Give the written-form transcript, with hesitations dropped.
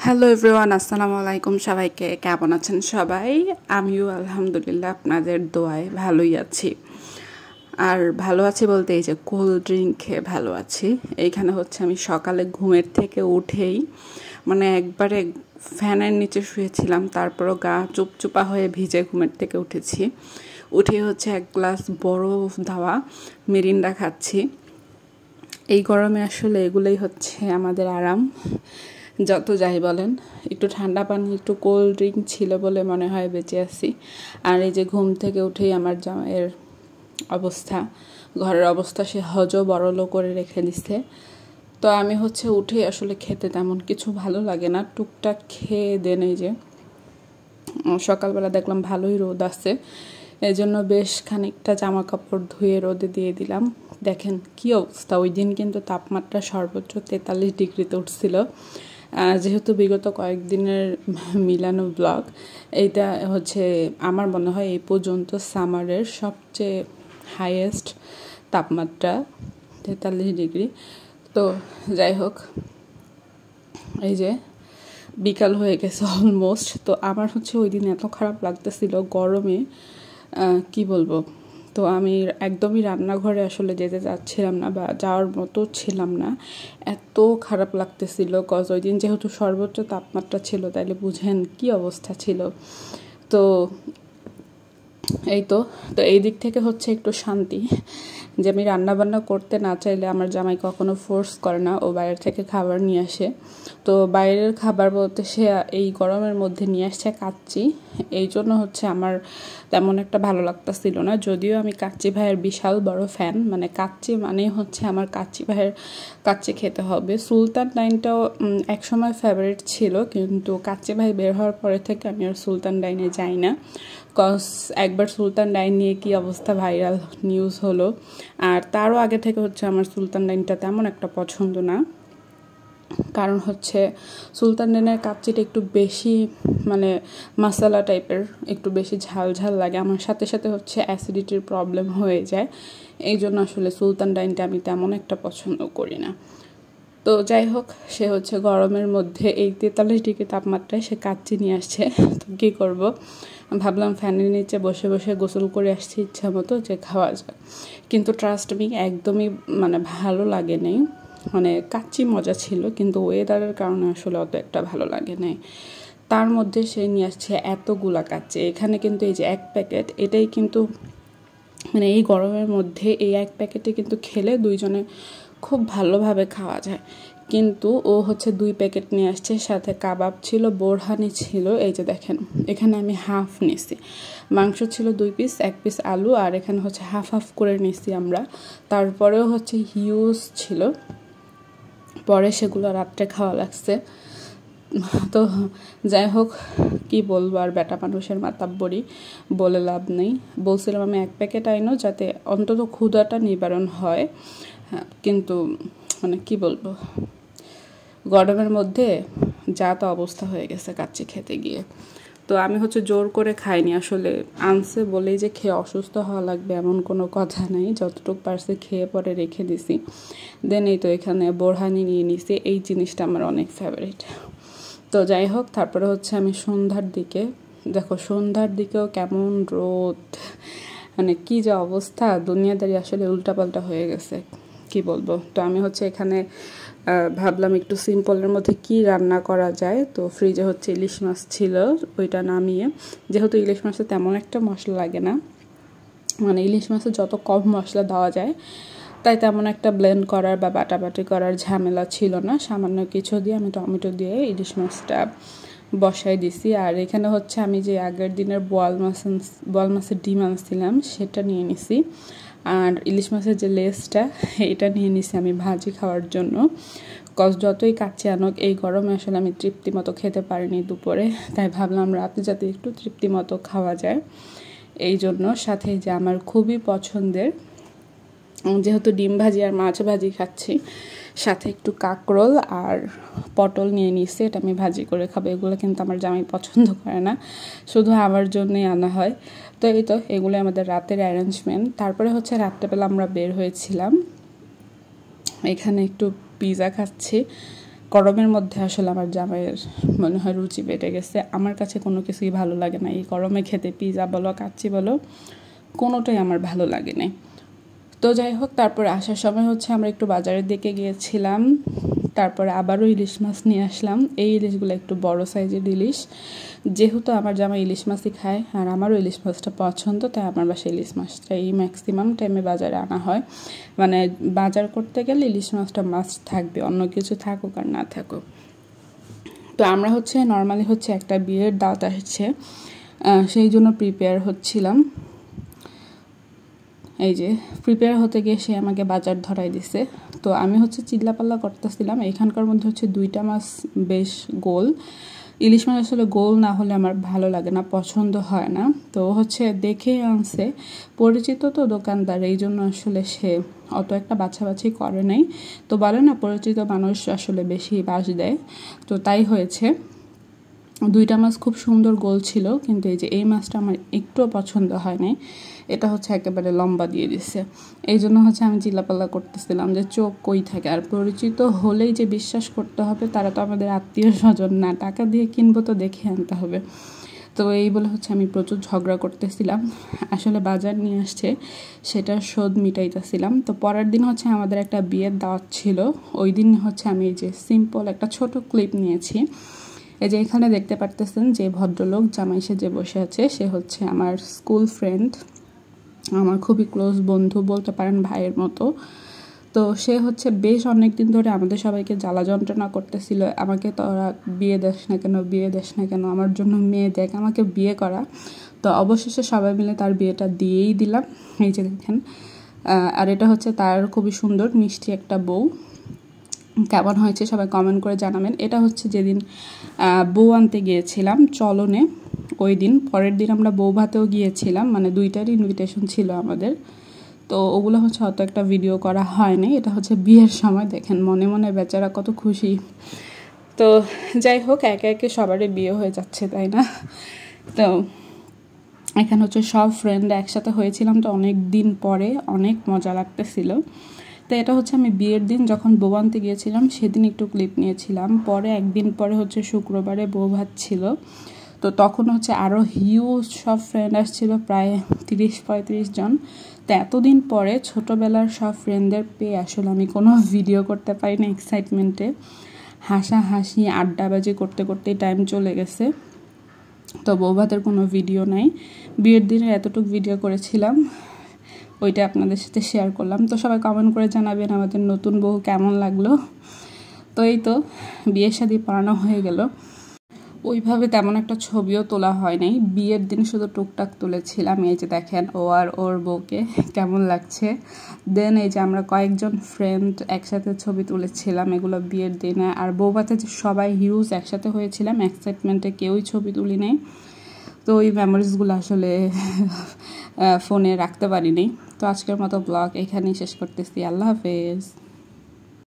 Hello everyone, আসসালামু আলাইকুম। সবাইকে কেমন আছেন সবাই? আমিও আলহামদুলিল্লাহ আপনাদের দোয়ায় ভালোই আছি। আর ভালো আছি বলতে এই যে কোল্ড ড্রিঙ্ক খেয়ে ভালো আছি। এইখানে হচ্ছে আমি সকালে ঘুমের থেকে উঠেই একবারে ফ্যানের নিচে শুয়েছিলাম, তারপরও গা চুপচুপা হয়ে ভিজে ঘুমের থেকে উঠেছি। উঠে হচ্ছে এক গ্লাস বরফ দেওয়া মিরিন্ডা খাচ্ছি। এই গরমে আসলে এগুলোই হচ্ছে আমাদের আরাম। যত যাই বলেন, একটু ঠান্ডা পানি একটু কোল্ড ড্রিঙ্ক ছিল বলে মনে হয় বেঁচে আছি। আর এই যে ঘুম থেকে উঠেই আমার জামাইয়ের অবস্থা, ঘরের অবস্থা সে বড়লো করে রেখে দিচ্ছে। তো আমি হচ্ছে উঠে আসলে খেতে তেমন কিছু ভালো লাগে না, টুকটাক খেয়ে দেন। এই যে সকালবেলা দেখলাম ভালোই রোদ আছে, এই জন্য বেশ খানিকটা জামা কাপড় ধুয়ে রোদে দিয়ে দিলাম। দেখেন কি অবস্থা। ওই দিন কিন্তু তাপমাত্রা সর্বোচ্চ 43 ডিগ্রিতে উঠছিল। যেহেতু বিগত কয়েকদিনের মিলানো ব্লগ, এইটা হচ্ছে আমার মনে হয় এই পর্যন্ত সামারের সবচেয়ে হাইয়েস্ট তাপমাত্রা 43 ডিগ্রি। তো যাই হোক, এই যে বিকাল হয়ে গেছে অলমোস্ট। তো আমার হচ্ছে ওই দিন এত খারাপ লাগতেছিল গরমে, কি বলবো। তো আমি একদমই রান্নাঘরে আসলে যেতে চাচ্ছিলাম না বা যাওয়ার মতো ছিলাম না, এত খারাপ লাগতেছিল। কজ ওই দিন যেহেতু সর্বোচ্চ তাপমাত্রা ছিল, তাইলে বুঝেন কি অবস্থা ছিল। তো এই তো এই দিক থেকে হচ্ছে একটু শান্তি যে আমি রান্নাবান্না করতে না চাইলে আমার জামাই কখনো ফোর্স করে না, ও বাইরে থেকে খাবার নিয়ে আসে। তো বাইরের খাবার বলতে সে এই গরমের মধ্যে নিয়ে আসছে কাচ্চি। এই জন্য হচ্ছে আমার তেমন একটা ভালো লাগতেছিল না, যদিও আমি কাচ্চি ভাইয়ের বিশাল বড় ফ্যান। কাচ্চি মানেই হচ্ছে আমার কাচ্চি ভাইয়ের কাচ্চি খেতে হবে। সুলতান ডাইনটাও একসময় ফেভারিট ছিল, কিন্তু কাচ্চি ভাই বের হওয়ার পরে থেকে আমি আর সুলতান ডাইনে যাই না। কজ একবার সুলতান ডাইন নিয়ে কি অবস্থা ভাইরাল নিউজ হলো। আর তারও আগে থেকে হচ্ছে আমার সুলতান ডাইনটা তেমন একটা পছন্দ না, কারণ হচ্ছে সুলতান ডাইনের কাচ্চিটা একটু বেশি মশলা টাইপের, একটু বেশি ঝাল ঝাল লাগে। আমার সাথে সাথে হচ্ছে অ্যাসিডিটির প্রবলেম হয়ে যায়, এই জন্য আসলে সুলতান ডাইনটা আমি তেমন একটা পছন্দ করি না। তো যাই হোক, সে হচ্ছে গরমের মধ্যে এই 43 ডিগ্রি তাপমাত্রায় সে কাচ্চি নিয়ে আসছে। তো কী করবো, ভাবলাম ফ্যানের নিচে বসে বসে গোসল করে আসছি ইচ্ছা মতো, যে খাওয়া যায়। কিন্তু ট্রাস্ট মি, একদমই ভালো লাগে নাই। কাচ্চি মজা ছিল, কিন্তু ওয়েদারের কারণে আসলে অত একটা ভালো লাগে নাই। তার মধ্যে সে নিয়ে আসছে এতগুলা কাচ্চি। এখানে কিন্তু এই যে এক প্যাকেট, এটাই কিন্তু এই গরমের মধ্যে এই এক প্যাকেটে কিন্তু খেলে দুইজনে খুব ভালোভাবে খাওয়া যায়। কিন্তু ও হচ্ছে 2 প্যাকেট নিয়ে আসছে, সাথে কাবাব ছিল, বোরহানি ছিল। এই যে দেখেন, এখানে আমি হাফ নিছি। মাংস ছিল 2 পিস, 1 পিস আলু, আর এখানে হচ্ছে হাফ হাফ করে নিছি আমরা। তারপরেও হচ্ছে হিউজ ছিল, পরে সেগুলো রাত্রে খাওয়া লাগছে। তো যাই হোক, কি বলবো আর, বেটা মানুষের মাতাব্বরি বলে লাভ নেই। বলছিলাম আমি 1 প্যাকেট আইনো, যাতে অন্তত ক্ষুধাটা নিবারণ হয়। কিন্তু কি বলবো, গরমের মধ্যে যা তো অবস্থা হয়ে গেছে কাচ্চি খেতে গিয়ে। তো আমি হচ্ছে জোর করে খাইনি, আসলে আনছে বলেই যে খেয়ে অসুস্থ হওয়া লাগবে এমন কোনো কথা নাই। যতটুকু পারছে খেয়ে পরে রেখে দিছি। দেন এই তো এখানে বোরহানি নিয়ে নিছি, এই জিনিসটা আমার অনেক ফেভারিট। তো যাই হোক, তারপরে হচ্ছে আমি সন্ধ্যার দিকে, দেখো সন্ধ্যার দিকেও কেমন রোদ, কি যে অবস্থা, দুনিয়াদারি আসলে উল্টাপাল্টা হয়ে গেছে, কি বলবো। তো আমি হচ্ছে এখানে ভাবলাম একটু সিম্পলের মধ্যে কি রান্না করা যায়। তো ফ্রিজে হচ্ছে ইলিশ মাছ ছিল, ওইটা নামিয়ে, যেহেতু ইলিশ মাছে তেমন একটা মশলা লাগে না, ইলিশ মাছে যত কম মশলা দেওয়া যায়, তাই তেমন একটা ব্লেন্ড করার বা বাটাবাটি করার ঝামেলা ছিল না। সামান্য কিছু দিয়ে আমি টমেটো দিয়ে ইলিশ মাছটা বসাই দিছি। আর এখানে হচ্ছে আমি যে আগের দিনের বোয়াল মাছের ডিম আনছিলাম সেটা নিয়ে নিছি, আর ইলিশ মাছের যে লেজটা এটা নিয়ে নিছি আমি ভাজি খাওয়ার জন্য। কজ যতই কাচ্চি আনুক, এই গরমে আসলে আমি তৃপ্তি মতো খেতে পারিনি দুপুরে, তাই ভাবলাম রাতে যাতে একটু তৃপ্তি মতো খাওয়া যায়, এই জন্য। সাথে যে আমার খুবই পছন্দের, যেহেতু ডিম ভাজি আর মাছ ভাজি খাচ্ছি, সাথে একটু কাঁকরোল আর পটল নিয়ে নিচ্ছে, এটা আমি ভাজি করে খাবো। এগুলো কিন্তু আমার জামাই পছন্দ করে না, শুধু আমার জন্যই আনা হয়। তো এই তো এগুলো আমাদের রাতের অ্যারেঞ্জমেন্ট। তারপরে হচ্ছে রাত্রেবেলা আমরা বের হয়েছিলাম, এখানে একটু পিৎজা খাচ্ছি, গরমের মধ্যে আসলে আমার জামাইয়ের মনে হয় রুচি বেড়ে গেছে। আমার কাছে কোনো কিছুই ভালো লাগে না, এই গরমে খেতে পিৎজা বলো কাচ্চি বলো কোনোটাই আমার ভালো লাগে না। তো যাই হোক, তারপরে আসার সময় হচ্ছে আমরা একটু বাজারের দিকে গিয়েছিলাম, তারপরে আবারও ইলিশ মাছ নিয়ে আসলাম। এই ইলিশগুলো একটু বড় সাইজের ইলিশ, যেহেতু আমার জামাই ইলিশ মাছই খায় আর আমারও ইলিশ মাছটা পছন্দ, তাই আমার বাসায় ইলিশ মাছটাই ম্যাক্সিমাম টাইমে বাজারে আনা হয়। মানে বাজার করতে গেলে ইলিশ মাছটা মাছ থাকবে, অন্য কিছু থাকুক আর না থাকুক। তো আমরা হচ্ছে নর্মালি হচ্ছে একটা বিয়ের দাওয়াত আসছে, সেই জন্য প্রিপেয়ার হচ্ছিলাম। এই যে প্রিপেয়ার হতে গিয়ে সে আমাকে বাজার ধরাই দিছে। তো আমি হচ্ছে চিল্লাপাল্লা করতেছিলাম। এখানকার মধ্যে হচ্ছে 2টা মাছ বেশ গোল। ইলিশ মাছ আসলে গোল না হলে আমার ভালো লাগে না, পছন্দ হয় না। তো হচ্ছে দেখে আনছে, পরিচিত তো দোকানদার, এই জন্য আসলে সে অত একটা বাছাবাছি করে নাই। তো বলে না, পরিচিত মানুষ আসলে বেশি বাস দেয়, তো তাই হয়েছে। 2টা মাছ খুব সুন্দর গোল ছিল, কিন্তু এই যে এই মাছটা আমার একটুও পছন্দ হয় নাই। এটা হচ্ছে একেবারে লম্বা দিয়ে দিচ্ছে, এই জন্য হচ্ছে আমি চিল্লাপাল্লা করতেছিলাম যে চোখ কই থাকে। আর পরিচিত হলেই যে বিশ্বাস করতে হবে, তারা তো আমাদের আত্মীয় স্বজন না, টাকা দিয়ে কিনবো তো দেখে আনতে হবে। তো এই বলে হচ্ছে আমি প্রচুর ঝগড়া করতেছিলাম। আসলে বাজার নিয়ে আসছে, সেটার শোধ মিটাইতেছিলাম। তো পরের দিন হচ্ছে আমাদের একটা বিয়ের দাওয়াত ছিল। ওই দিন হচ্ছে আমি এই যে সিম্পল একটা ছোট ক্লিপ নিয়েছি। এই যে এখানে দেখতে পারতেছেন যে ভদ্রলোক জামাই সেজে বসে আছে, সে হচ্ছে আমার স্কুল ফ্রেন্ড, আমার খুবই ক্লোজ বন্ধু বলতে পারেন, ভাইয়ের মতো। তো সে হচ্ছে বেশ অনেক দিন ধরে আমাদের সবাইকে জ্বালা যন্ত্রণা করতেছিল, আমাকে তোরা বিয়ে দেস না কেন, বিয়ে দেস না কেন, আমার জন্য মেয়ে দেখ, আমাকে বিয়ে করা। তো অবশেষে সবাই মিলে তার বিয়েটা দিয়েই দিলাম। এই যে দেখেন, আর এটা হচ্ছে তার খুবই সুন্দর মিষ্টি একটা বউ। কেমন হয়েছে সবাই কমেন্ট করে জানাবেন। এটা হচ্ছে যেদিন বউ আনতে গিয়েছিলাম চলনে, ওই দিন। পরের দিন আমরা বউ ভাতেও গিয়েছিলাম, মানে 2টারই ইনভিটেশন ছিল আমাদের। তো ওগুলো হচ্ছে অত একটা ভিডিও করা হয়নি। এটা হচ্ছে বিয়ের সময়, দেখেন মনে মনে বেচারা কত খুশি। তো যাই হোক, একে একে সবারই বিয়ে হয়ে যাচ্ছে, তাই না? তো এখানে হচ্ছে সব ফ্রেন্ড একসাথে হয়েছিলাম, তো অনেক দিন পরে অনেক মজা লাগতেছিল। তো এটা হচ্ছে আমি বিয়ের দিন যখন বউ আনতে গিয়েছিলাম সেদিন একটু ক্লিপ নিয়েছিলাম। পরে একদিন পরে হচ্ছে শুক্রবারে বউ ভাত ছিল, তো তখন হচ্ছে আরও হিউজ সব ফ্রেন্ড আসছিল, প্রায় 30-35 জন। তো এতদিন পরে ছোটোবেলার সব ফ্রেন্ডদের পেয়ে আসলে আমি কোনো ভিডিও করতে পারি না, এক্সাইটমেন্টে হাসাহাসি আড্ডাবাজি করতে করতেই টাইম চলে গেছে। তো বউ ভাতের কোনো ভিডিও নাই, বিয়ের দিনে এতটুকু ভিডিও করেছিলাম, ওইটা আপনাদের সাথে শেয়ার করলাম। তো সবাই কমেন্ট করে জানাবেন আমাদের নতুন বউ কেমন লাগলো। তো এই তো বিয়ের শাদী পড়ানো হয়ে গেল, ওইভাবে তেমন একটা ছবিও তোলা হয় নাই। বিয়ের দিন শুধু টুকটাক তুলেছিলাম। এই যে দেখেন ও আর ওর বউকে কেমন লাগছে। দেন এই যে আমরা কয়েকজন ফ্রেন্ড একসাথে ছবি তুলেছিলাম, এগুলো বিয়ের দিনে। আর বউভাতে যে সবাই হিউজ একসাথে হয়েছিলাম, এক্সাইটমেন্টে কেউই ছবি তুলি নেই। তো ওই মেমোরিজগুলো আসলে ফোনে রাখতে পারিনি। তো আজকের মতো ব্লগ এখানেই শেষ করতেছি। আল্লাহ হাফেজ।